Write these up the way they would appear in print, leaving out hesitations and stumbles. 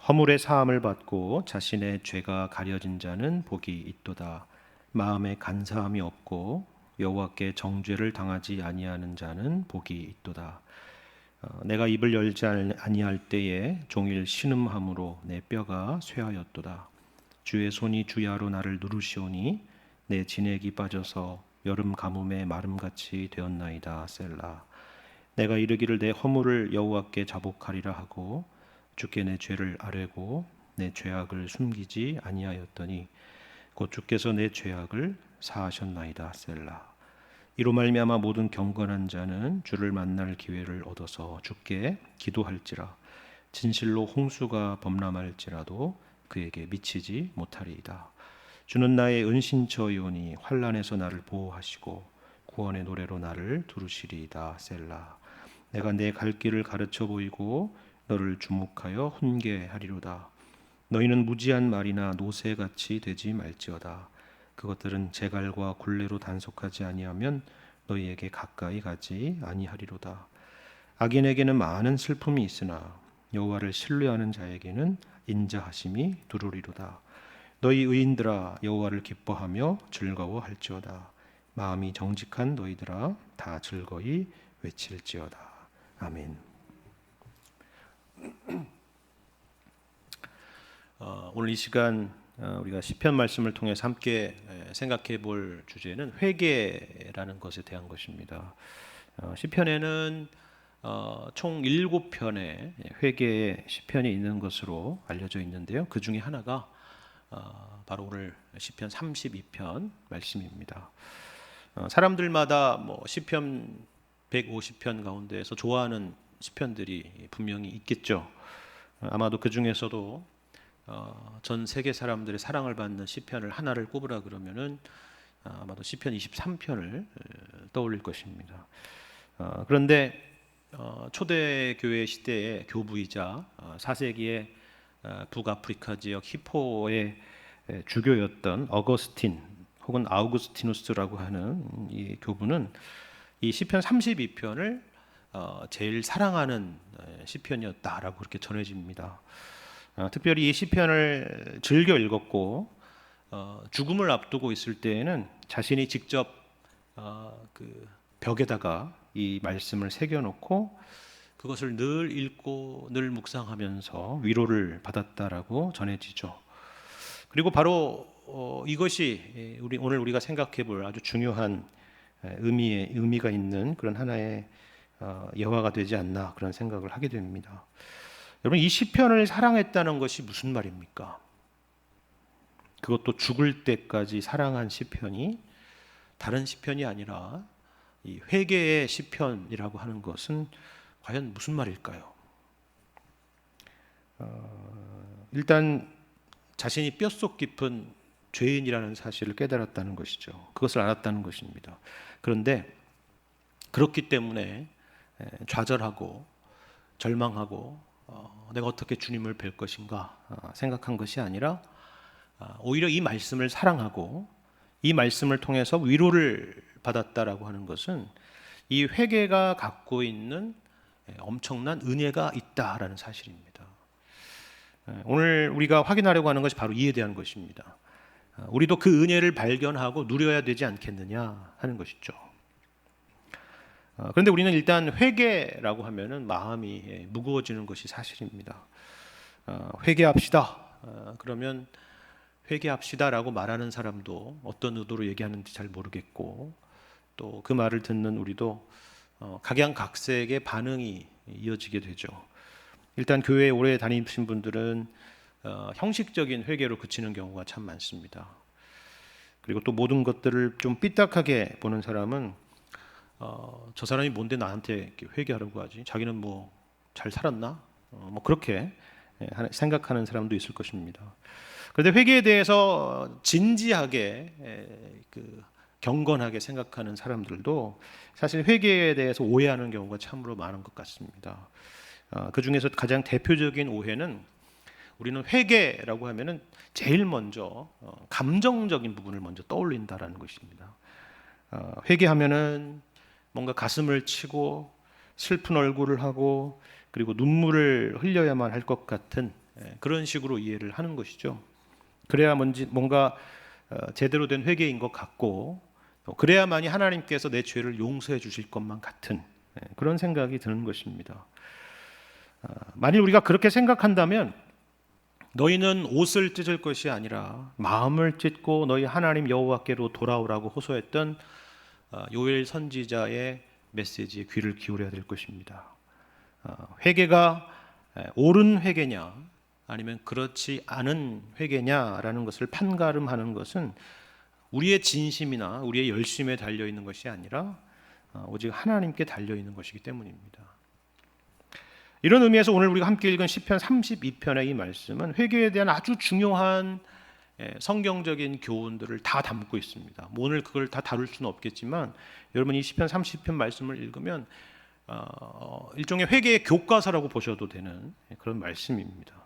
허물의 사함을 받고 자신의 죄가 가려진 자는 복이 있도다. 마음에 간사함이 없고 여호와께 정죄를 당하지 아니하는 자는 복이 있도다. 내가 입을 열지 아니할 때에 종일 신음함으로 내 뼈가 쇠하였도다. 주의 손이 주야로 나를 누르시오니 내 진액이 빠져서 여름 가뭄에 마름같이 되었나이다. 셀라. 내가 이르기를 내 허물을 여호와께 자복하리라 하고 주께 내 죄를 아뢰고 내 죄악을 숨기지 아니하였더니 곧 주께서 내 죄악을 사하셨나이다. 셀라. 이로 말미암아 모든 경건한 자는 주를 만날 기회를 얻어서 주께 기도할지라. 진실로 홍수가 범람할지라도 그에게 미치지 못하리이다. 주는 나의 은신처이오니 환난에서 나를 보호하시고 구원의 노래로 나를 두르시리이다. 셀라. 내가 내 갈 길을 가르쳐 보이고 너를 주목하여 훈계하리로다. 너희는 무지한 말이나 노새같이 되지 말지어다. 그것들은 제갈과 굴레로 단속하지 아니하면 너희에게 가까이 가지 아니하리로다. 악인에게는 많은 슬픔이 있으나 여호와를 신뢰하는 자에게는 인자하심이 두루리로다. 너희 의인들아 여호와를 기뻐하며 즐거워할지어다. 마음이 정직한 너희들아 다 즐거이 외칠지어다. 아멘. 오늘 이 시간 우리가 시편 말씀을 통해서 함께 생각해 볼 주제는 회개라는 것에 대한 것입니다. 시편에는 총 7편의 회개의 시편이 있는 것으로 알려져 있는데요. 그 중에 하나가 바로 오늘 시편 32편 말씀입니다. 사람들마다 시편 150편 가운데에서 좋아하는 시편들이 분명히 있겠죠. 아마도 그 중에서도 전 세계 사람들의 사랑을 받는 시편을 하나를 꼽으라 그러면은 아마도 시편 23편을 떠올릴 것입니다. 그런데 초대교회 시대의 교부이자 4세기의 북아프리카 지역 히포의 주교였던 어거스틴 혹은 아우구스티누스라고 하는 이 교부는 이 시편 32편을 제일 사랑하는 시편이었다라고 그렇게 전해집니다. 특별히 이 시편을 즐겨 읽었고 죽음을 앞두고 있을 때에는 자신이 직접 그 벽에다가 이 말씀을 새겨놓고 그것을 늘 읽고 늘 묵상하면서 위로를 받았다라고 전해지죠. 그리고 바로 이것이 오늘 우리가 생각해볼 아주 중요한 의미가 있는 그런 하나의 예화가 되지 않나 그런 생각을 하게 됩니다. 여러분, 이 시편을 사랑했다는 것이 무슨 말입니까? 그것도 죽을 때까지 사랑한 시편이 다른 시편이 아니라 이 회개의 시편이라고 하는 것은 과연 무슨 말일까요? 일단 자신이 뼛속 깊은 죄인이라는 사실을 깨달았다는 것이죠. 그것을 알았다는 것입니다. 그런데 그렇기 때문에 좌절하고 절망하고 내가 어떻게 주님을 뵐 것인가 생각한 것이 아니라 오히려 이 말씀을 사랑하고 이 말씀을 통해서 위로를 받았다라고 하는 것은 이 회개가 갖고 있는 엄청난 은혜가 있다라는 사실입니다. 오늘 우리가 확인하려고 하는 것이 바로 이에 대한 것입니다. 우리도 그 은혜를 발견하고 누려야 되지 않겠느냐 하는 것이죠. 그런데 우리는 일단 회개라고 하면은 마음이 무거워지는 것이 사실입니다. 회개합시다. 그러면 회개합시다라고 말하는 사람도 어떤 의도로 얘기하는지 잘 모르겠고 또 그 말을 듣는 우리도 각양각색의 반응이 이어지게 되죠. 일단 교회에 오래 다니신 분들은 형식적인 회개로 그치는 경우가 참 많습니다. 그리고 또 모든 것들을 좀 삐딱하게 보는 사람은 저 사람이 뭔데 나한테 회개하라고 하지? 자기는 뭐 잘 살았나? 그렇게 생각하는 사람도 있을 것입니다. 그런데 회개에 대해서 진지하게 경건하게 생각하는 사람들도 사실 회개에 대해서 오해하는 경우가 참으로 많은 것 같습니다. 그 중에서 가장 대표적인 오해는 우리는 회개라고 하면은 제일 먼저 감정적인 부분을 먼저 떠올린다라는 것입니다. 회개하면은 뭔가 가슴을 치고 슬픈 얼굴을 하고 그리고 눈물을 흘려야만 할 것 같은 그런 식으로 이해를 하는 것이죠. 그래야 뭔가 제대로 된 회개인 것 같고, 그래야만이 하나님께서 내 죄를 용서해 주실 것만 같은 그런 생각이 드는 것입니다. 만일 우리가 그렇게 생각한다면 너희는 옷을 찢을 것이 아니라 마음을 찢고 너희 하나님 여호와께로 돌아오라고 호소했던 요엘 선지자의 메시지에 귀를 기울여야 될 것입니다. 회개가 옳은 회개냐 아니면 그렇지 않은 회개냐라는 것을 판가름하는 것은 우리의 진심이나 우리의 열심에 달려 있는 것이 아니라 오직 하나님께 달려 있는 것이기 때문입니다. 이런 의미에서 오늘 우리가 함께 읽은 시편 32편의 이 말씀은 회개에 대한 아주 중요한 성경적인 교훈들을 다 담고 있습니다. 오늘 그걸 다 다룰 수는 없겠지만 여러분 이 시편 30편 말씀을 읽으면 일종의 회개의 교과서라고 보셔도 되는 그런 말씀입니다.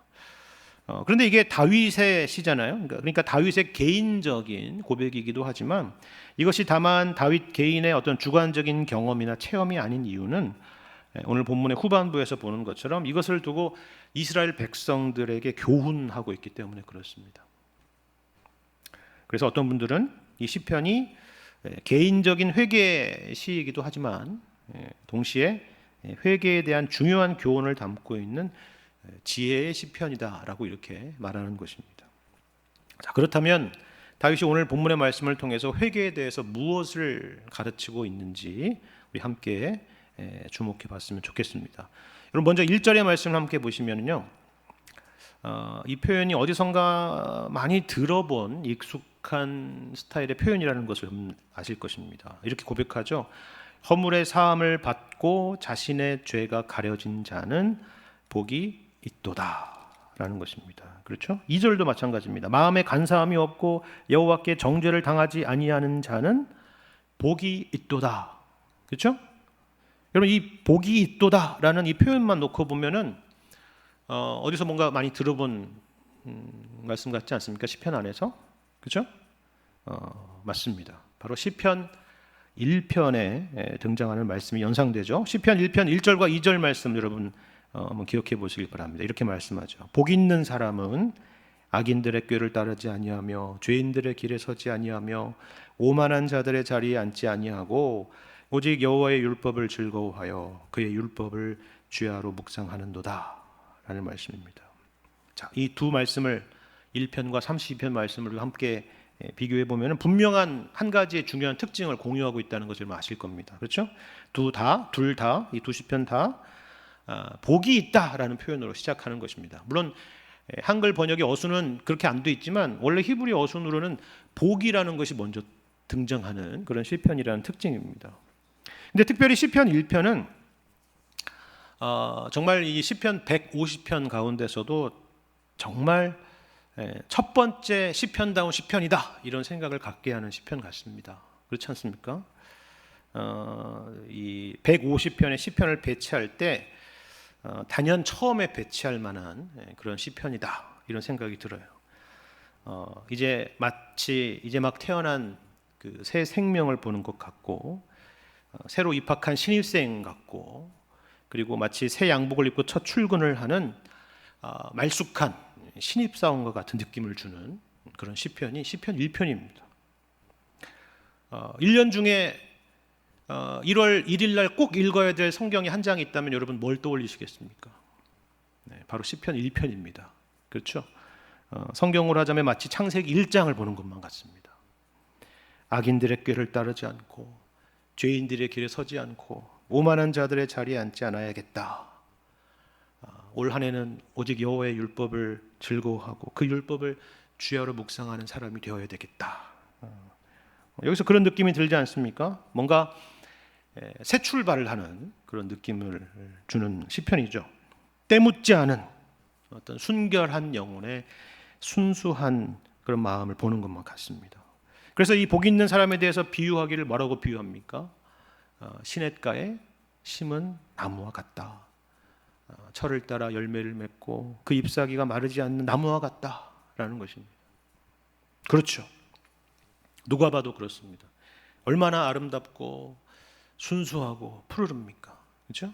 그런데 이게 다윗의 시잖아요. 그러니까 다윗의 개인적인 고백이기도 하지만 이것이 다만 다윗 개인의 어떤 주관적인 경험이나 체험이 아닌 이유는 오늘 본문의 후반부에서 보는 것처럼 이것을 두고 이스라엘 백성들에게 교훈하고 있기 때문에 그렇습니다. 그래서 어떤 분들은 이 시편이 개인적인 회개 시이기도 하지만 동시에 회개에 대한 중요한 교훈을 담고 있는 지혜의 시편이다라고 이렇게 말하는 것입니다. 자, 그렇다면 다윗이 오늘 본문의 말씀을 통해서 회개에 대해서 무엇을 가르치고 있는지 우리 함께 주목해 봤으면 좋겠습니다. 여러분 먼저 1절의 말씀을 함께 보시면요, 이 표현이 어디선가 많이 들어본 익숙한 스타일의 표현이라는 것을 아실 것입니다. 이렇게 고백하죠. 허물의 사함을 받고 자신의 죄가 가려진 자는 복이 있도다 라는 것입니다. 그렇죠? 2절도 마찬가지입니다. 마음에 간사함이 없고 여호와께 정죄를 당하지 아니하는 자는 복이 있도다. 그렇죠? 여러분 이 복이 있도다라는 이 표현만 놓고 보면은 어디서 뭔가 많이 들어본 말씀 같지 않습니까? 시편 안에서. 그렇죠? 맞습니다. 바로 시편 1편에 등장하는 말씀이 연상되죠. 시편 1편 1절과 2절 말씀 여러분 한번 기억해 보시길 바랍니다. 이렇게 말씀하죠. 복 있는 사람은 악인들의 꾀를 따르지 아니하며 죄인들의 길에 서지 아니하며 오만한 자들의 자리에 앉지 아니하고 오직 여호와의 율법을 즐거워하여 그의 율법을 주야로 묵상하는도다 라는 말씀입니다. 자, 이 두 말씀을 1편과 32편 말씀을 함께 비교해 보면 분명한 한 가지의 중요한 특징을 공유하고 있다는 것을 아실 겁니다. 그렇죠? 둘 다 이 두 시편 다 복이 있다라는 표현으로 시작하는 것입니다. 물론 한글 번역의 어수는 그렇게 안 돼 있지만 원래 히브리 어순으로는 복이라는 것이 먼저 등장하는 그런 시편이라는 특징입니다. 근데 특별히 시편 1편은 정말 이 시편 150편 가운데서도 정말 첫 번째 시편다운 시편이다 이런 생각을 갖게 하는 시편 같습니다. 그렇지 않습니까? 이 150편의 시편을 배치할 때 단연 처음에 배치할 만한 그런 시편이다 이런 생각이 들어요. 이제 마치 이제 막 태어난 그 새 생명을 보는 것 같고 새로 입학한 신입생 같고 그리고 마치 새 양복을 입고 첫 출근을 하는 말쑥한 신입사원과 같은 느낌을 주는 그런 시편이 시편 1편입니다. 1년 중에 1월 1일 날 꼭 읽어야 될 성경이 한 장이 있다면 여러분 뭘 떠올리시겠습니까? 바로 시편 1편입니다. 그렇죠? 성경으로 하자면 마치 창세기 1장을 보는 것만 같습니다. 악인들의 꾀를 따르지 않고 죄인들의 길에 서지 않고 오만한 자들의 자리에 앉지 않아야겠다. 올 한 해는 오직 여호와의 율법을 즐거워하고 그 율법을 주야로 묵상하는 사람이 되어야 되겠다. 여기서 그런 느낌이 들지 않습니까? 뭔가 새 출발을 하는 그런 느낌을 주는 시편이죠. 때묻지 않은 어떤 순결한 영혼의 순수한 그런 마음을 보는 것만 같습니다. 그래서 이 복 있는 사람에 대해서 비유하기를 뭐라고 비유합니까? 시냇가에 심은 나무와 같다. 철을 따라 열매를 맺고 그 잎사귀가 마르지 않는 나무와 같다라는 것입니다. 그렇죠. 누가 봐도 그렇습니다. 얼마나 아름답고 순수하고 푸르릅니까? 그렇죠?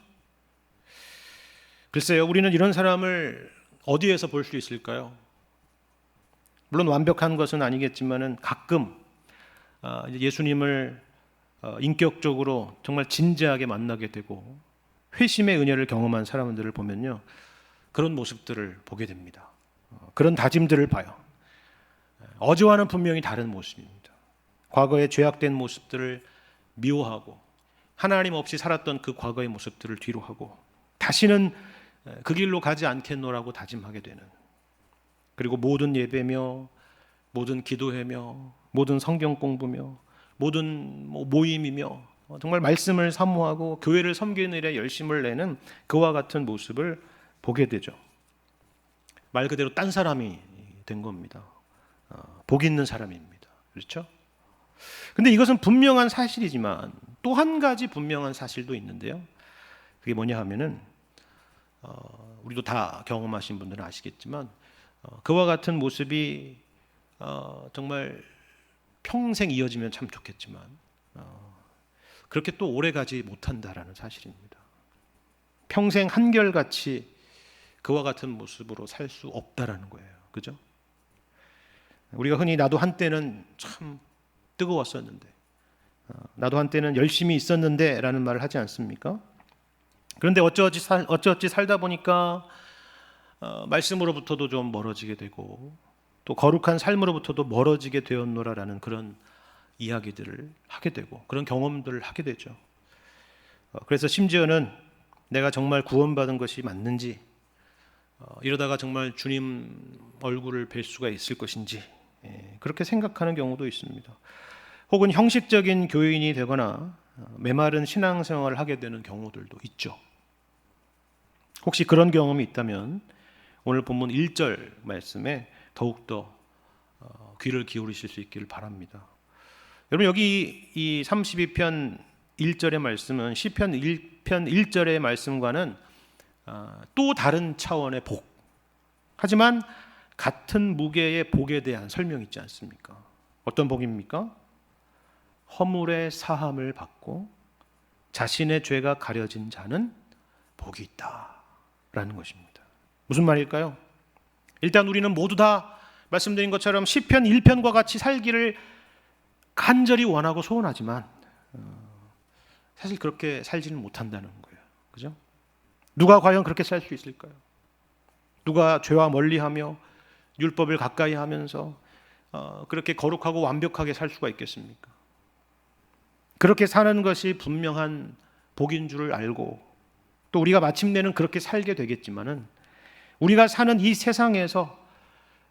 글쎄요, 우리는 이런 사람을 어디에서 볼 수 있을까요? 물론 완벽한 것은 아니겠지만은 가끔 예수님을 인격적으로 정말 진지하게 만나게 되고 회심의 은혜를 경험한 사람들을 보면요, 그런 모습들을 보게 됩니다. 그런 다짐들을 봐요. 어제와는 분명히 다른 모습입니다. 과거의 죄악된 모습들을 미워하고 하나님 없이 살았던 그 과거의 모습들을 뒤로 하고 다시는 그 길로 가지 않겠노라고 다짐하게 되는, 그리고 모든 예배며 모든 기도회며 모든 성경 공부며 모든 모임이며 정말 말씀을 사모하고 교회를 섬기는 일에 열심을 내는 그와 같은 모습을 보게 되죠. 말 그대로 딴 사람이 된 겁니다. 복 있는 사람입니다. 그렇죠? 근데 이것은 분명한 사실이지만 또 한 가지 분명한 사실도 있는데요. 그게 뭐냐 하면은 우리도 다 경험하신 분들은 아시겠지만 그와 같은 모습이 정말 평생 이어지면 참 좋겠지만 그렇게 또 오래 가지 못한다라는 사실입니다. 평생 한결같이 그와 같은 모습으로 살 수 없다라는 거예요. 그죠? 우리가 흔히 나도 한때는 참 뜨거웠었는데, 나도 한때는 열심히 있었는데 라는 말을 하지 않습니까? 그런데 어찌어찌 살다 보니까 말씀으로부터도 좀 멀어지게 되고 또 거룩한 삶으로부터도 멀어지게 되었노라라는 그런 이야기들을 하게 되고 그런 경험들을 하게 되죠. 그래서 심지어는 내가 정말 구원받은 것이 맞는지, 이러다가 정말 주님 얼굴을 뵐 수가 있을 것인지 그렇게 생각하는 경우도 있습니다. 혹은 형식적인 교인이 되거나 메마른 신앙생활을 하게 되는 경우들도 있죠. 혹시 그런 경험이 있다면 오늘 본문 1절 말씀에 더욱더 귀를 기울이실 수 있기를 바랍니다. 여러분, 여기 이 32편 1절의 말씀은 시편 1편 1절의 말씀과는 또 다른 차원의 복, 하지만 같은 무게의 복에 대한 설명이 있지 않습니까? 어떤 복입니까? 허물의 사함을 받고 자신의 죄가 가려진 자는 복이 있다라는 것입니다. 무슨 말일까요? 일단 우리는 모두 다 말씀드린 것처럼 시편 1편과 같이 살기를 간절히 원하고 소원하지만 사실 그렇게 살지는 못한다는 거예요. 그죠? 누가 과연 그렇게 살 수 있을까요? 누가 죄와 멀리하며 율법을 가까이 하면서 그렇게 거룩하고 완벽하게 살 수가 있겠습니까? 그렇게 사는 것이 분명한 복인 줄을 알고 또 우리가 마침내는 그렇게 살게 되겠지만은 우리가 사는 이 세상에서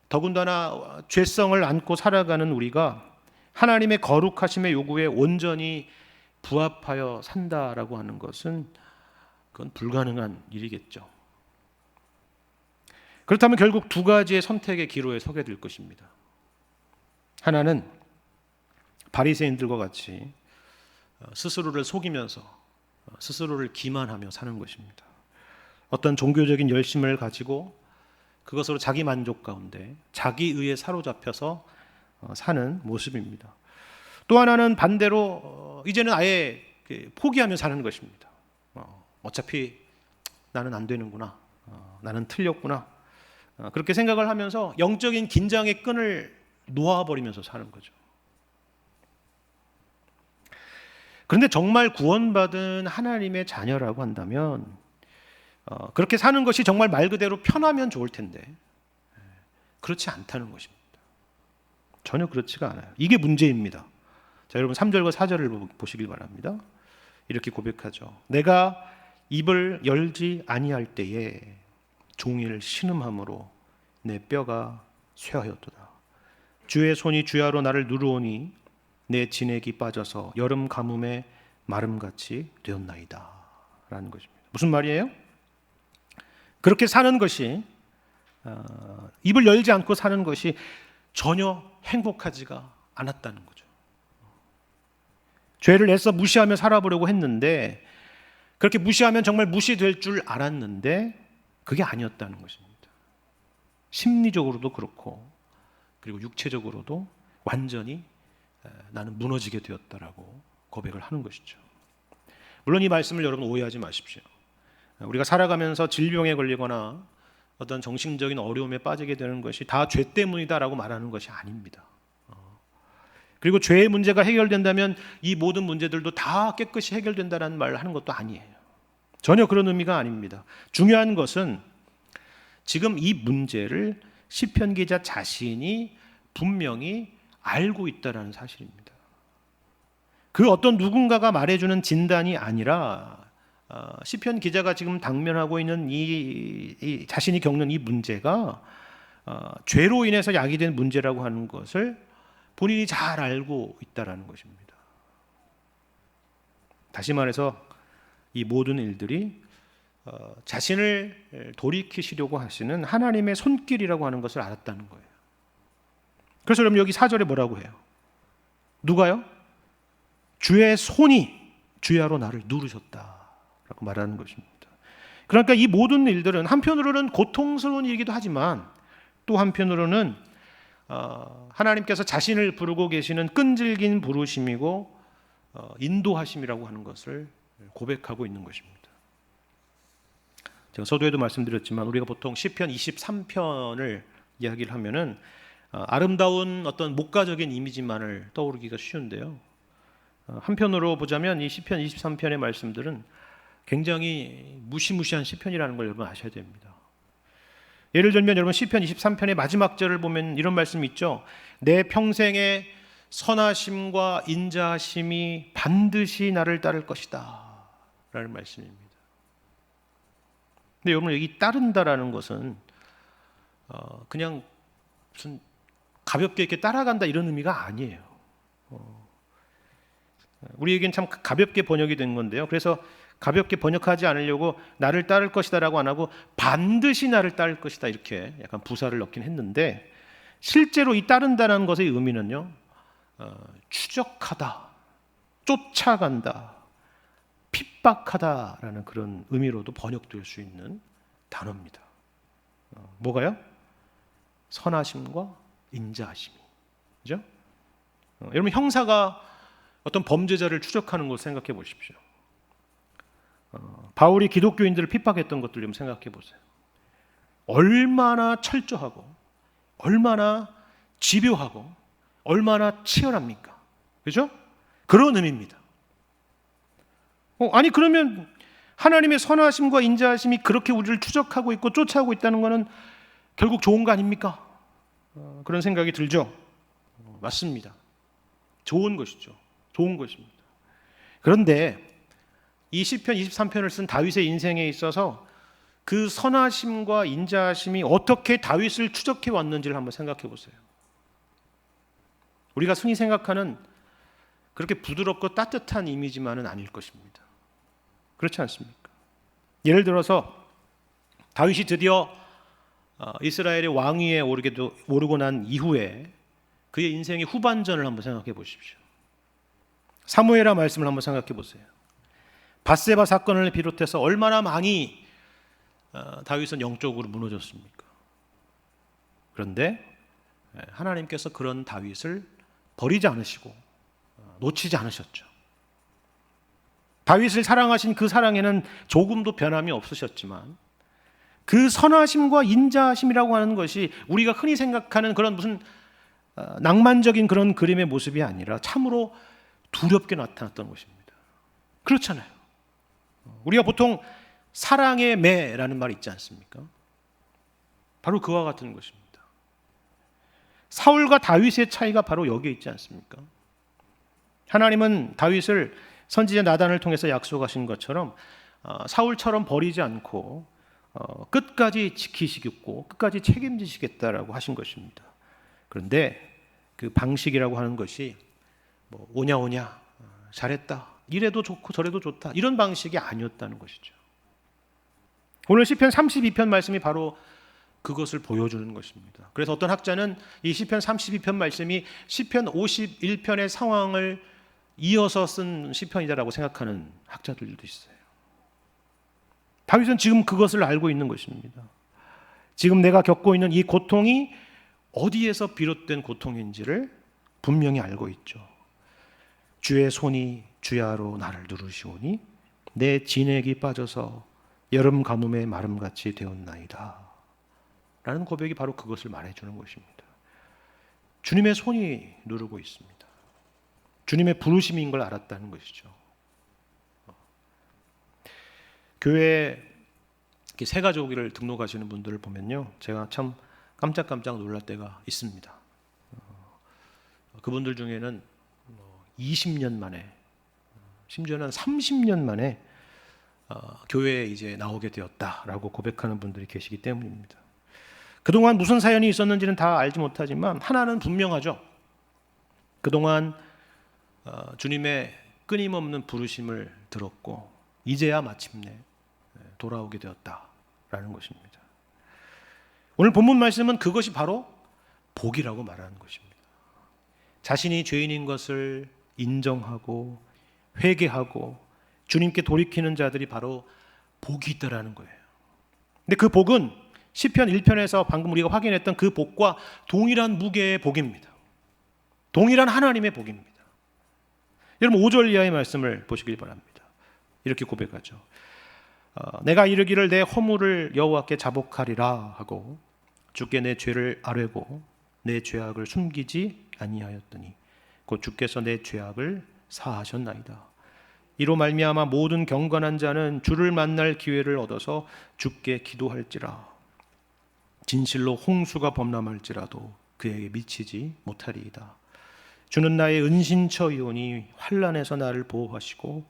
더군다나 죄성을 안고 살아가는 우리가 하나님의 거룩하심의 요구에 온전히 부합하여 산다라고 하는 것은 그건 불가능한 일이겠죠. 그렇다면 결국 두 가지의 선택의 기로에 서게 될 것입니다. 하나는 바리새인들과 같이 스스로를 속이면서 스스로를 기만하며 사는 것입니다. 어떤 종교적인 열심을 가지고 그것으로 자기 만족 가운데 자기의에 사로잡혀서 사는 모습입니다. 또 하나는 반대로 이제는 아예 포기하며 사는 것입니다. 어차피 나는 안 되는구나, 나는 틀렸구나, 그렇게 생각을 하면서 영적인 긴장의 끈을 놓아버리면서 사는 거죠. 그런데 정말 구원받은 하나님의 자녀라고 한다면 그렇게 사는 것이 정말 말 그대로 편하면 좋을 텐데 그렇지 않다는 것입니다. 전혀 그렇지가 않아요. 이게 문제입니다. 자, 여러분 3절과 4절을 보시길 바랍니다. 이렇게 고백하죠. 내가 입을 열지 아니할 때에 종일 신음함으로 내 뼈가 쇠하였도다. 주의 손이 주야로 나를 누르오니 내 진액이 빠져서 여름 가뭄에 마름같이 되었나이다 라는 것입니다. 무슨 말이에요? 그렇게 사는 것이 입을 열지 않고 사는 것이 전혀 행복하지가 않았다는 거죠. 죄를 애써 무시하며 살아보려고 했는데 그렇게 무시하면 정말 무시될 줄 알았는데 그게 아니었다는 것입니다. 심리적으로도 그렇고 그리고 육체적으로도 완전히 나는 무너지게 되었다라고 고백을 하는 것이죠. 물론 이 말씀을 여러분 오해하지 마십시오. 우리가 살아가면서 질병에 걸리거나 어떤 정신적인 어려움에 빠지게 되는 것이 다 죄 때문이다라고 말하는 것이 아닙니다. 그리고 죄의 문제가 해결된다면 이 모든 문제들도 다 깨끗이 해결된다는 말을 하는 것도 아니에요. 전혀 그런 의미가 아닙니다. 중요한 것은 지금 이 문제를 시편 기자 자신이 분명히 알고 있다는 사실입니다. 그 어떤 누군가가 말해주는 진단이 아니라 시편 기자가 지금 당면하고 있는 이 자신이 겪는 이 문제가 죄로 인해서 야기된 문제라고 하는 것을 본인이 잘 알고 있다는 것입니다. 다시 말해서 이 모든 일들이 자신을 돌이키시려고 하시는 하나님의 손길이라고 하는 것을 알았다는 거예요. 그래서 여러분 여기 4절에 뭐라고 해요? 누가요? 주의 손이 주야로 나를 누르셨다라고 말하는 것입니다. 그러니까 이 모든 일들은 한편으로는 고통스러운 일이기도 하지만 또 한편으로는 하나님께서 자신을 부르고 계시는 끈질긴 부르심이고 인도하심이라고 하는 것을 고백하고 있는 것입니다. 제가 서두에도 말씀드렸지만 우리가 보통 시편 23편을 이야기를 하면은 아름다운 어떤 목가적인 이미지만을 떠오르기가 쉬운데요. 한편으로 보자면 이 시편 23편의 말씀들은 굉장히 무시무시한 시편이라는 걸 여러분 아셔야 됩니다. 예를 들면 여러분 시편 23편의 마지막 절을 보면 이런 말씀이 있죠. 내 평생의 선하심과 인자하심이 반드시 나를 따를 것이다 라는 말씀입니다. 근데 여러분 여기 따른다라는 것은 그냥 무슨 가볍게 이렇게 따라간다 이런 의미가 아니에요. 우리에겐 참 가볍게 번역이 된 건데요. 그래서 가볍게 번역하지 않으려고 나를 따를 것이다라고 안 하고 반드시 나를 따를 것이다 이렇게 약간 부사를 넣긴 했는데 실제로 이 따른다는 것의 의미는요, 추적하다, 쫓아간다, 핍박하다라는 그런 의미로도 번역될 수 있는 단어입니다. 뭐가요? 선하심과 인자하심이, 그죠? 여러분 형사가 어떤 범죄자를 추적하는 걸 생각해 보십시오. 바울이 기독교인들을 핍박했던 것들 좀 생각해 보세요. 얼마나 철저하고 얼마나 집요하고 얼마나 치열합니까? 그죠? 그런 의미입니다. 아니 그러면 하나님의 선하심과 인자하심이 그렇게 우리를 추적하고 있고 쫓아오고 있다는 것은 결국 좋은 거 아닙니까? 그런 생각이 들죠. 맞습니다. 좋은 것이죠. 좋은 것입니다. 그런데 이 시편 23편을 쓴 다윗의 인생에 있어서 그 선하심과 인자하심이 어떻게 다윗을 추적해 왔는지를 한번 생각해 보세요. 우리가 흔히 생각하는 그렇게 부드럽고 따뜻한 이미지만은 아닐 것입니다. 그렇지 않습니까? 예를 들어서 다윗이 드디어 이스라엘의 왕위에 오르고 난 이후에 그의 인생의 후반전을 한번 생각해 보십시오. 사무엘하 말씀을 한번 생각해 보세요. 밧세바 사건을 비롯해서 얼마나 많이 다윗은 영적으로 무너졌습니까? 그런데 하나님께서 그런 다윗을 버리지 않으시고 놓치지 않으셨죠. 다윗을 사랑하신 그 사랑에는 조금도 변함이 없으셨지만 그 선하심과 인자하심이라고 하는 것이 우리가 흔히 생각하는 그런 무슨 낭만적인 그런 그림의 모습이 아니라 참으로 두렵게 나타났던 것입니다. 그렇잖아요. 우리가 보통 사랑의 매라는 말이 있지 않습니까? 바로 그와 같은 것입니다. 사울과 다윗의 차이가 바로 여기에 있지 않습니까? 하나님은 다윗을 선지자 나단을 통해서 약속하신 것처럼 사울처럼 버리지 않고 끝까지 지키시겠고 끝까지 책임지시겠다라고 하신 것입니다. 그런데 그 방식이라고 하는 것이 뭐 오냐 잘했다, 이래도 좋고 저래도 좋다, 이런 방식이 아니었다는 것이죠. 오늘 시편 32편 말씀이 바로 그것을 보여주는 것입니다. 그래서 어떤 학자는 이 시편 32편 말씀이 시편 51편의 상황을 이어서 쓴 시편이다라고 생각하는 학자들도 있어요. 다윗은 지금 그것을 알고 있는 것입니다. 지금 내가 겪고 있는 이 고통이 어디에서 비롯된 고통인지를 분명히 알고 있죠. 주의 손이 주야로 나를 누르시오니 내 진액이 빠져서 여름 가뭄의 마름같이 되었나이다. 라는 고백이 바로 그것을 말해주는 것입니다. 주님의 손이 누르고 있습니다. 주님의 부르심인 걸 알았다는 것이죠. 교회에 새 가족을 등록하시는 분들을 보면요, 제가 참 깜짝깜짝 놀랄 때가 있습니다. 그분들 중에는 20년 만에, 심지어는 30년 만에 교회에 이제 나오게 되었다라고 고백하는 분들이 계시기 때문입니다. 그동안 무슨 사연이 있었는지는 다 알지 못하지만 하나는 분명하죠. 그동안 주님의 끊임없는 부르심을 들었고 이제야 마침내 돌아오게 되었다라는 것입니다. 오늘 본문 말씀은 그것이 바로 복이라고 말하는 것입니다. 자신이 죄인인 것을 인정하고 회개하고 주님께 돌이키는 자들이 바로 복이 있다라는 거예요. 근데 그 복은 시편 1편에서 방금 우리가 확인했던 그 복과 동일한 무게의 복입니다. 동일한 하나님의 복입니다. 여러분 5절 이하의 말씀을 보시길 바랍니다. 이렇게 고백하죠. 내가 이르기를 내 허물을 여호와께 자복하리라 하고 주께 내 죄를 아뢰고 내 죄악을 숨기지 아니하였더니 곧 주께서 내 죄악을 사하셨나이다. 이로 말미암아 모든 경건한 자는 주를 만날 기회를 얻어서 주께 기도할지라. 진실로 홍수가 범람할지라도 그에게 미치지 못하리이다. 주는 나의 은신처이오니 환난에서 나를 보호하시고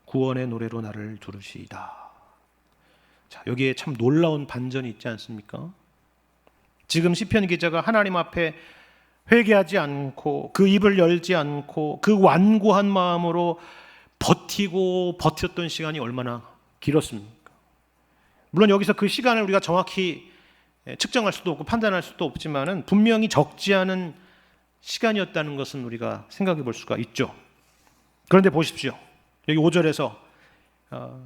구원의 노래로 나를 두르시이다. 자, 여기에 참 놀라운 반전이 있지 않습니까? 지금 시편 기자가 하나님 앞에 회개하지 않고 그 입을 열지 않고 그 완고한 마음으로 버티고 버텼던 시간이 얼마나 길었습니까? 물론 여기서 그 시간을 우리가 정확히 측정할 수도 없고 판단할 수도 없지만은 분명히 적지 않은 시간이었다는 것은 우리가 생각해 볼 수가 있죠. 그런데 보십시오. 여기 5절에서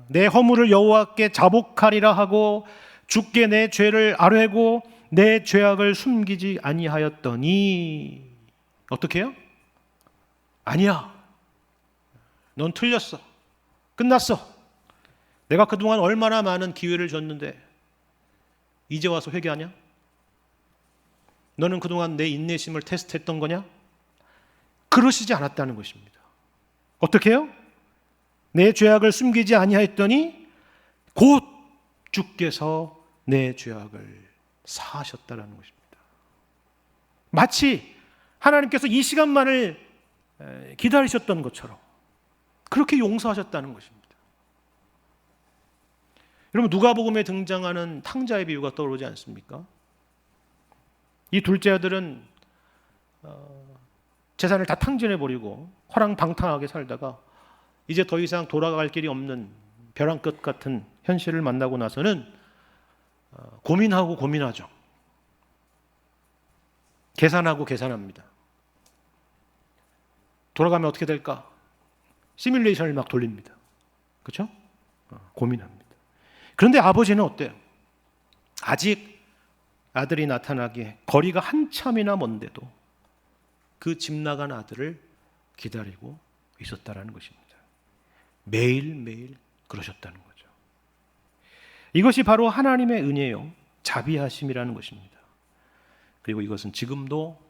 내 허물을 여호와께 자복하리라 하고 주께 내 죄를 아뢰고 내 죄악을 숨기지 아니하였더니 어떻게 해요? 아니야. 넌 틀렸어. 끝났어. 내가 그동안 얼마나 많은 기회를 줬는데 이제 와서 회개하냐? 너는 그동안 내 인내심을 테스트했던 거냐? 그러시지 않았다는 것입니다. 어떻게 해요? 내 죄악을 숨기지 아니하였더니 곧 주께서 내 죄악을 사하셨다라는 것입니다. 마치 하나님께서 이 시간만을 기다리셨던 것처럼 그렇게 용서하셨다는 것입니다. 여러분 누가복음에 등장하는 탕자의 비유가 떠오르지 않습니까? 이 둘째 아들은 재산을 다 탕진해버리고 허랑방탕하게 살다가 이제 더 이상 돌아갈 길이 없는 벼랑 끝 같은 현실을 만나고 나서는 고민하고 고민하죠. 계산하고 계산합니다. 돌아가면 어떻게 될까? 시뮬레이션을 막 돌립니다. 그렇죠? 고민합니다. 그런데 아버지는 어때요? 아직 아들이 나타나기에 거리가 한참이나 먼데도 그 집 나간 아들을 기다리고 있었다라는 것입니다. 매일매일 그러셨다는 거죠. 이것이 바로 하나님의 은혜요, 자비하심이라는 것입니다. 그리고 이것은 지금도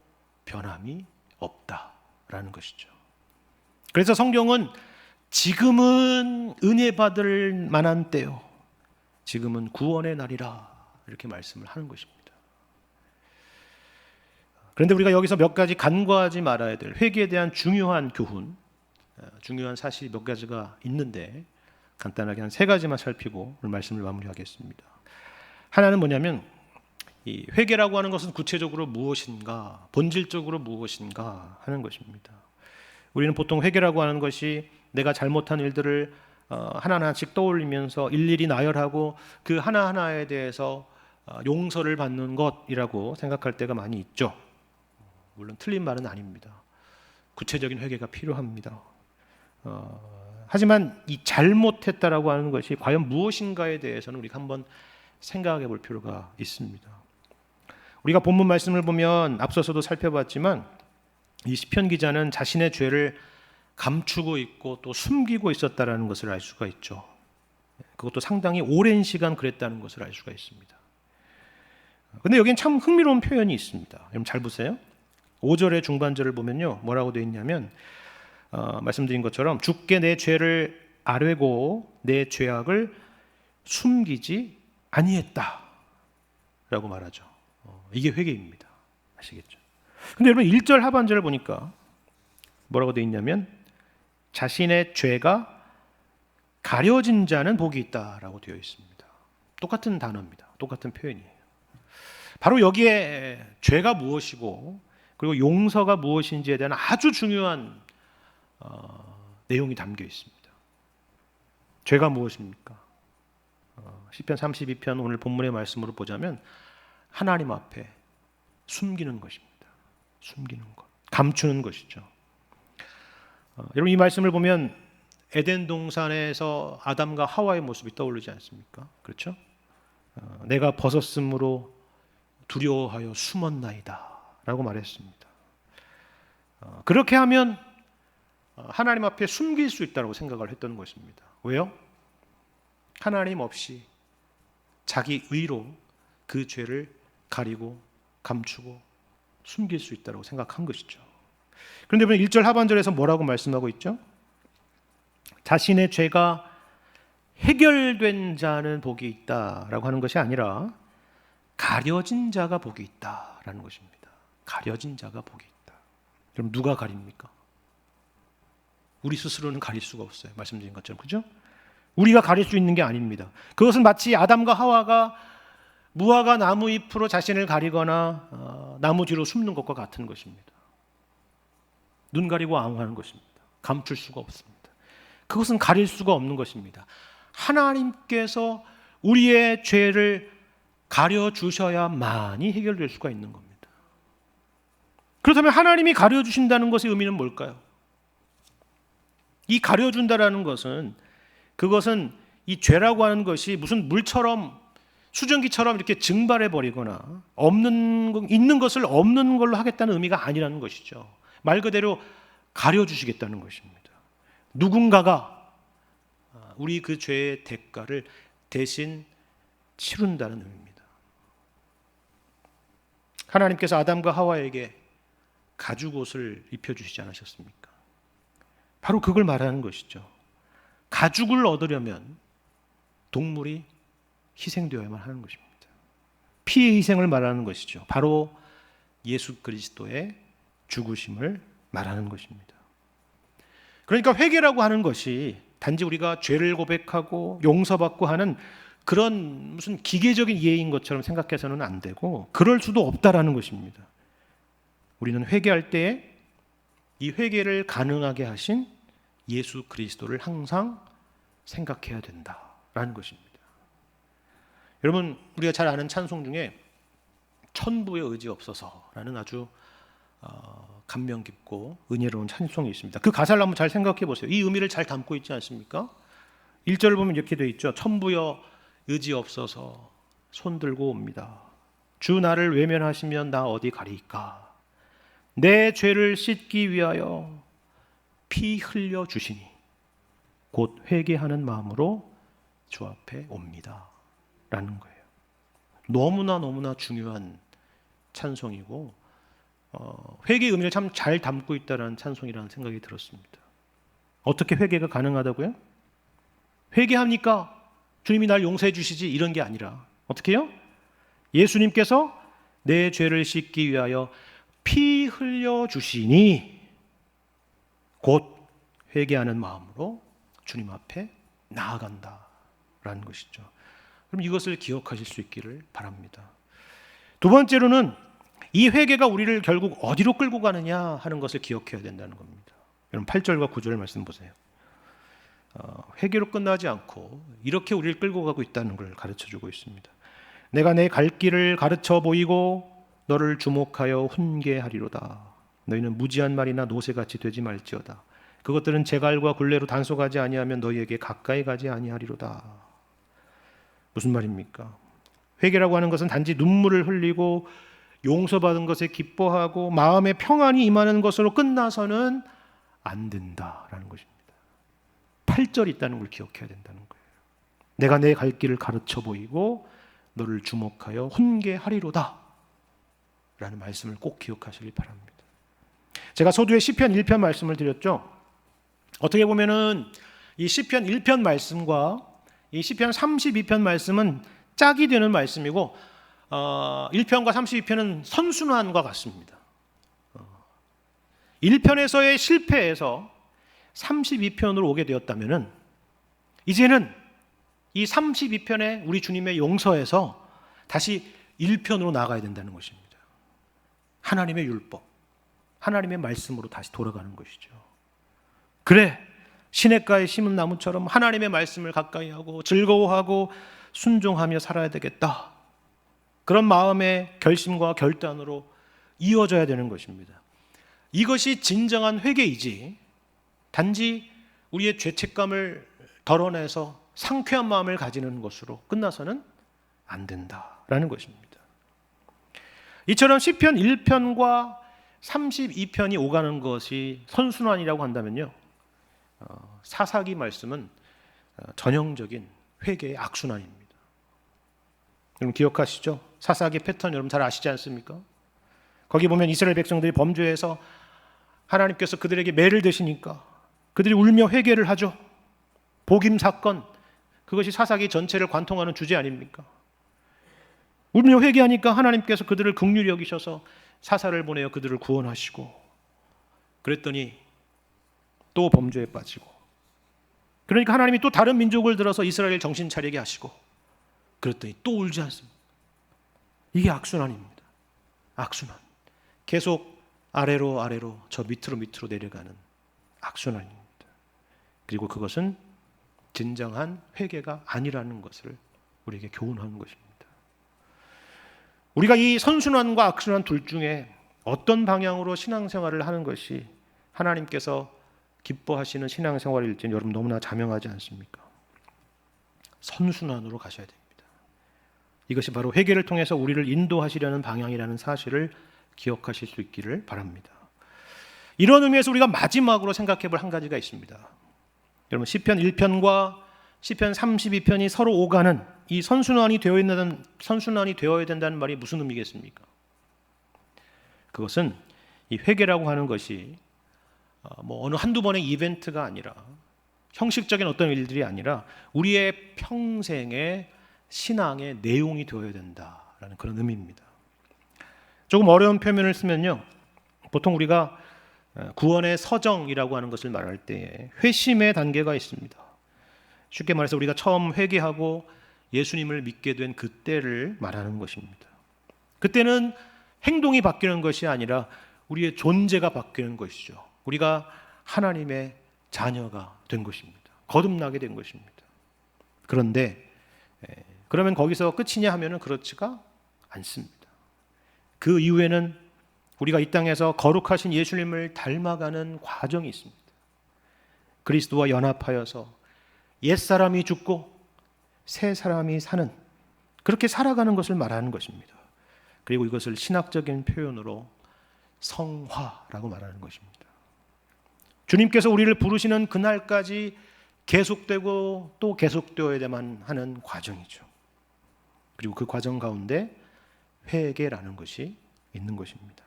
변함이 없다라는 것이죠. 그래서 성경은 지금은 은혜 받을 만한 때요, 지금은 구원의 날이라 이렇게 말씀을 하는 것입니다. 그런데 우리가 여기서 몇 가지 간과하지 말아야 될 회개에 대한 중요한 교훈, 중요한 사실이 몇 가지가 있는데 간단하게 한 3가지만 살피고 오늘 말씀을 마무리하겠습니다. 하나는 뭐냐면 이 회개라고 하는 것은 구체적으로 무엇인가, 본질적으로 무엇인가 하는 것입니다. 우리는 보통 회개라고 하는 것이 내가 잘못한 일들을 하나하나씩 떠올리면서 일일이 나열하고 그 하나하나에 대해서 용서를 받는 것이라고 생각할 때가 많이 있죠. 물론 틀린 말은 아닙니다. 구체적인 회개가 필요합니다. 하지만 이 잘못했다라고 하는 것이 과연 무엇인가에 대해서는 우리가 한번 생각해 볼 필요가 있습니다. 우리가 본문 말씀을 보면 앞서서도 살펴봤지만 이 시편 기자는 자신의 죄를 감추고 있고 또 숨기고 있었다라는 것을 알 수가 있죠. 그것도 상당히 오랜 시간 그랬다는 것을 알 수가 있습니다. 근데 여기엔 참 흥미로운 표현이 있습니다. 여러분 잘 보세요. 5절의 중반절을 보면요, 뭐라고 되어 있냐면 말씀드린 것처럼 주께 내 죄를 아뢰고 내 죄악을 숨기지 아니했다 라고 말하죠. 이게 회개입니다. 아시겠죠? 근데 여러분 1절 하반절을 보니까 뭐라고 되어 있냐면 자신의 죄가 가려진 자는 복이 있다라고 되어 있습니다. 똑같은 단어입니다. 똑같은 표현이에요. 바로 여기에 죄가 무엇이고 그리고 용서가 무엇인지에 대한 아주 중요한 내용이 담겨 있습니다. 죄가 무엇입니까? 시편 32편 오늘 본문의 말씀으로 보자면 하나님 앞에 숨기는 것입니다. 숨기는 것, 감추는 것이죠. 여러분 이 말씀을 보면 에덴 동산에서 아담과 하와의 모습이 떠오르지 않습니까? 그렇죠? 내가 벗었으므로 두려워하여 숨었나이다 라고 말했습니다. 그렇게 하면 하나님 앞에 숨길 수 있다고 생각을 했던 것입니다. 왜요? 하나님 없이 자기 의로 그 죄를 가리고 감추고 숨길 수 있다고 생각한 것이죠. 그런데 1절 하반절에서 뭐라고 말씀하고 있죠? 자신의 죄가 해결된 자는 복이 있다라고 하는 것이 아니라 가려진 자가 복이 있다라는 것입니다. 가려진 자가 복이 있다. 그럼 누가 가립니까? 우리 스스로는 가릴 수가 없어요. 말씀드린 것처럼, 그죠? 우리가 가릴 수 있는 게 아닙니다. 그것은 마치 아담과 하와가 무화과 나무 잎으로 자신을 가리거나 나무 뒤로 숨는 것과 같은 것입니다. 눈 가리고 앙하는 것입니다. 감출 수가 없습니다. 그것은 가릴 수가 없는 것입니다. 하나님께서 우리의 죄를 가려주셔야만이 해결될 수가 있는 겁니다. 그렇다면 하나님이 가려주신다는 것의 의미는 뭘까요? 이 가려준다라는 것은 그것은 이 죄라고 하는 것이 무슨 물처럼 수증기처럼 이렇게 증발해버리거나 있는 것을 없는 걸로 하겠다는 의미가 아니라는 것이죠. 말 그대로 가려주시겠다는 것입니다. 누군가가 우리 그 죄의 대가를 대신 치른다는 의미입니다. 하나님께서 아담과 하와에게 가죽옷을 입혀주시지 않으셨습니까? 바로 그걸 말하는 것이죠. 가죽을 얻으려면 동물이 희생되어야만 하는 것입니다. 피의 희생을 말하는 것이죠. 바로 예수 그리스도의 죽으심을 말하는 것입니다. 그러니까 회개라고 하는 것이 단지 우리가 죄를 고백하고 용서받고 하는 그런 무슨 기계적인 예인 것처럼 생각해서는 안 되고 그럴 수도 없다라는 것입니다. 우리는 회개할 때에 이 회개를 가능하게 하신 예수 그리스도를 항상 생각해야 된다라는 것입니다. 여러분 우리가 잘 아는 찬송 중에 천부의 의지 없어서라는 아주 감명 깊고 은혜로운 찬송이 있습니다. 그 가사를 한번 잘 생각해 보세요. 이 의미를 잘 담고 있지 않습니까? 1절을 보면 이렇게 되어 있죠. 천부여 의지 없어서 손 들고 옵니다. 주 나를 외면하시면 나 어디 가리이까. 내 죄를 씻기 위하여 피 흘려 주시니 곧 회개하는 마음으로 주 앞에 옵니다 라는 거예요. 너무나 중요한 찬송이고 회개의 의미를 참 잘 담고 있다는 찬송이라는 생각이 들었습니다. 어떻게 회개가 가능하다고요? 회개합니까? 주님이 날 용서해 주시지 이런 게 아니라 어떻게 해요? 예수님께서 내 죄를 씻기 위하여 피 흘려 주시니 곧 회개하는 마음으로 주님 앞에 나아간다라는 것이죠. 그럼 이것을 기억하실 수 있기를 바랍니다. 두 번째로는 이 회개가 우리를 결국 어디로 끌고 가느냐 하는 것을 기억해야 된다는 겁니다. 여러분 8절과 9절 말씀 보세요. 회개로 끝나지 않고 이렇게 우리를 끌고 가고 있다는 걸 가르쳐주고 있습니다. 내가 내 갈 길을 가르쳐 보이고 너를 주목하여 훈계하리로다. 너희는 무지한 말이나 노새같이 되지 말지어다. 그것들은 제갈과 굴레로 단속하지 아니하면 너희에게 가까이 가지 아니하리로다. 무슨 말입니까? 회개라고 하는 것은 단지 눈물을 흘리고 용서받은 것에 기뻐하고 마음에 평안이 임하는 것으로 끝나서는 안 된다라는 것입니다. 8절이 있다는 걸 기억해야 된다는 거예요. 내가 내 갈 길을 가르쳐 보이고 너를 주목하여 훈계하리로다 라는 말씀을 꼭 기억하시길 바랍니다. 제가 서두에 시편 1편 말씀을 드렸죠. 어떻게 보면은 이 시편 1편 말씀과 이 시편 32편 말씀은 짝이 되는 말씀이고 1편과 32편은 선순환과 같습니다. 1편에서의 실패에서 32편으로 오게 되었다면 이제는 이 32편의 우리 주님의 용서에서 다시 1편으로 나가야 된다는 것입니다. 하나님의 율법, 하나님의 말씀으로 다시 돌아가는 것이죠. 그래, 시냇가에 심은 나무처럼 하나님의 말씀을 가까이 하고 즐거워하고 순종하며 살아야 되겠다. 그런 마음의 결심과 결단으로 이어져야 되는 것입니다. 이것이 진정한 회개이지 단지 우리의 죄책감을 덜어내서 상쾌한 마음을 가지는 것으로 끝나서는 안 된다라는 것입니다. 이처럼 시편 1편과 32편이 오가는 것이 선순환이라고 한다면요, 사사기 말씀은 전형적인 회개의 악순환입니다. 여러분 기억하시죠? 사사기 패턴 여러분 잘 아시지 않습니까? 거기 보면 이스라엘 백성들이 범죄해서 하나님께서 그들에게 매를 드시니까 그들이 울며 회개를 하죠. 복임 사건, 그것이 사사기 전체를 관통하는 주제 아닙니까? 울며 회개하니까 하나님께서 그들을 긍휼히 여기셔서 사사를 보내어 그들을 구원하시고, 그랬더니 또 범죄에 빠지고, 그러니까 하나님이 또 다른 민족을 들어서 이스라엘 정신 차리게 하시고, 그랬더니 또 울지 않습니다. 이게 악순환입니다. 악순환. 계속 아래로 아래로 저 밑으로 밑으로 내려가는 악순환입니다. 그리고 그것은 진정한 회개가 아니라는 것을 우리에게 교훈하는 것입니다. 우리가 이 선순환과 악순환 둘 중에 어떤 방향으로 신앙생활을 하는 것이 하나님께서 기뻐하시는 신앙생활일지는 여러분 너무나 자명하지 않습니까? 선순환으로 가셔야 됩니다. 이것이 바로 회개를 통해서 우리를 인도하시려는 방향이라는 사실을 기억하실 수 있기를 바랍니다. 이런 의미에서 우리가 마지막으로 생각해 볼 한 가지가 있습니다. 여러분 시편 1편과 시편 32편이 서로 오가는 이 선순환이 되어야 된다는 말이 무슨 의미겠습니까? 그것은 이 회개라고 하는 것이 어느 한두 번의 이벤트가 아니라, 형식적인 어떤 일들이 아니라 우리의 평생의 신앙의 내용이 되어야 된다라는 그런 의미입니다. 조금 어려운 표현을 쓰면요, 보통 우리가 구원의 서정이라고 하는 것을 말할 때 회심의 단계가 있습니다. 쉽게 말해서 우리가 처음 회개하고 예수님을 믿게 된 그때를 말하는 것입니다. 그때는 행동이 바뀌는 것이 아니라 우리의 존재가 바뀌는 것이죠. 우리가 하나님의 자녀가 된 것입니다. 거듭나게 된 것입니다. 그런데 그러면 거기서 끝이냐 하면은 그렇지가 않습니다. 그 이후에는 우리가 이 땅에서 거룩하신 예수님을 닮아가는 과정이 있습니다. 그리스도와 연합하여서 옛사람이 죽고 새 사람이 사는, 그렇게 살아가는 것을 말하는 것입니다. 그리고 이것을 신학적인 표현으로 성화라고 말하는 것입니다. 주님께서 우리를 부르시는 그날까지 계속되고 또 계속되어야만 하는 과정이죠. 그리고 그 과정 가운데 회개라는 것이 있는 것입니다.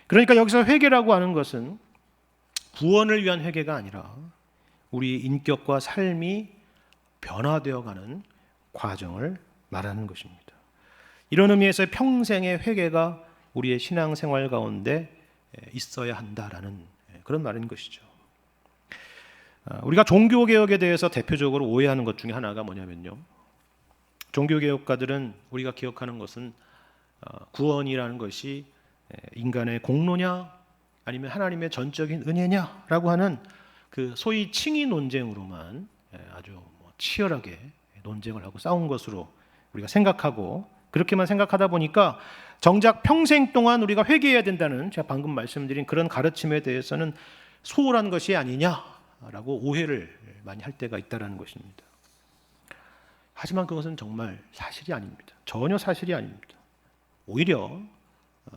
그러니까 여기서 회개라고 하는 것은 구원을 위한 회개가 아니라 우리 인격과 삶이 변화되어가는 과정을 말하는 것입니다. 이런 의미에서 평생의 회개가 우리의 신앙생활 가운데 있어야 한다라는 그런 말인 것이죠. 우리가 종교개혁에 대해서 대표적으로 오해하는 것 중에 하나가 뭐냐면요, 종교개혁가들은 우리가 기억하는 것은 구원이라는 것이 인간의 공로냐 아니면 하나님의 전적인 은혜냐라고 하는 그 소위 칭의 논쟁으로만 아주 치열하게 논쟁을 하고 싸운 것으로 우리가 생각하고, 그렇게만 생각하다 보니까 정작 평생 동안 우리가 회개해야 된다는, 제가 방금 말씀드린 그런 가르침에 대해서는 소홀한 것이 아니냐라고 오해를 많이 할 때가 있다는 것입니다. 하지만 그것은 정말 사실이 아닙니다. 전혀 사실이 아닙니다. 오히려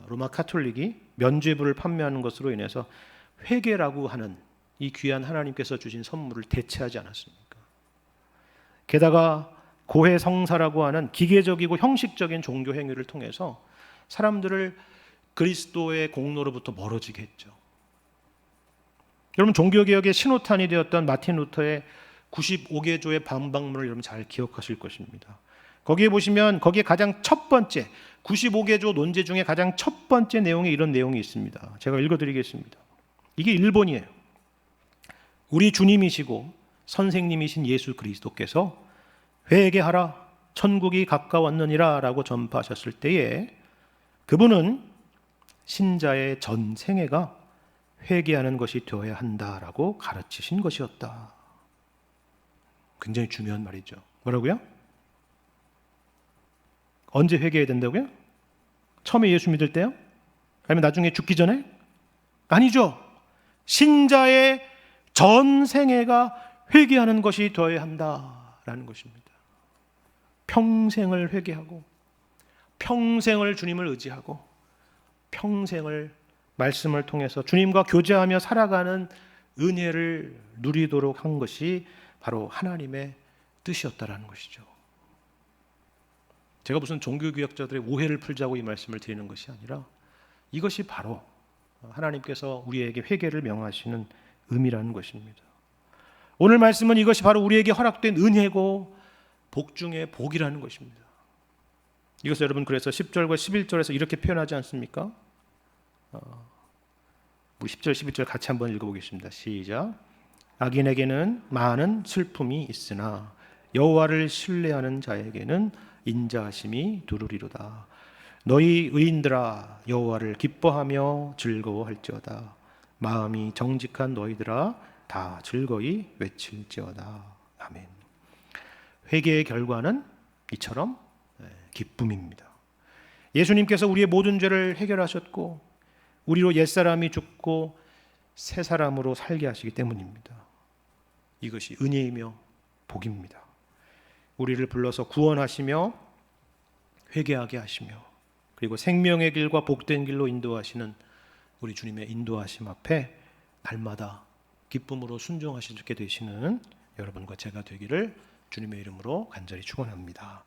로마 카톨릭이 면죄부를 판매하는 것으로 인해서 회개라고 하는 이 귀한 하나님께서 주신 선물을 대체하지 않았습니까? 게다가 고해 성사라고 하는 기계적이고 형식적인 종교 행위를 통해서 사람들을 그리스도의 공로로부터 멀어지게 했죠. 여러분, 종교개혁의 신호탄이 되었던 마틴 루터의 95개조의 반박문을 여러분 잘 기억하실 것입니다. 거기에 보시면 거기에 가장 첫 번째 95개조 논제 중에 가장 첫 번째 내용에 이런 내용이 있습니다. 제가 읽어드리겠습니다. 이게 1번이에요. 우리 주님이시고 선생님이신 예수 그리스도께서 회개하라 천국이 가까웠느니라 라고 전파하셨을 때에 그분은 신자의 전 생애가 회개하는 것이 되어야 한다라고 가르치신 것이었다. 굉장히 중요한 말이죠. 뭐라고요? 언제 회개해야 된다고요? 처음에 예수 믿을 때요? 아니면 나중에 죽기 전에? 아니죠. 신자의 전 생애가 회개하는 것이 되어야 한다라는 것입니다. 평생을 회개하고 평생을 주님을 의지하고 평생을 말씀을 통해서 주님과 교제하며 살아가는 은혜를 누리도록 한 것이 바로 하나님의 뜻이었다라는 것이죠. 제가 무슨 종교개혁자들의 오해를 풀자고 이 말씀을 드리는 것이 아니라 이것이 바로 하나님께서 우리에게 회개를 명하시는 의미라는 것입니다. 오늘 말씀은 이것이 바로 우리에게 허락된 은혜고 복 중에 복이라는 것입니다. 이것을 여러분 그래서 10절과 11절에서 이렇게 표현하지 않습니까? 우리 10절 11절 같이 한번 읽어보겠습니다. 시작. 악인에게는 많은 슬픔이 있으나 여호와를 신뢰하는 자에게는 인자하심이 두루리로다. 너희 의인들아 여호와를 기뻐하며 즐거워할지어다. 마음이 정직한 너희들아 다 즐거이 외칠지어다. 아멘. 회개의 결과는 이처럼 기쁨입니다. 예수님께서 우리의 모든 죄를 해결하셨고 우리로 옛사람이 죽고 새 사람으로 살게 하시기 때문입니다. 이것이 은혜이며 복입니다. 우리를 불러서 구원하시며 회개하게 하시며 그리고 생명의 길과 복된 길로 인도하시는 우리 주님의 인도하심 앞에 날마다 기쁨으로 순종하시게 되시는 여러분과 제가 되기를 주님의 이름으로 간절히 축원합니다.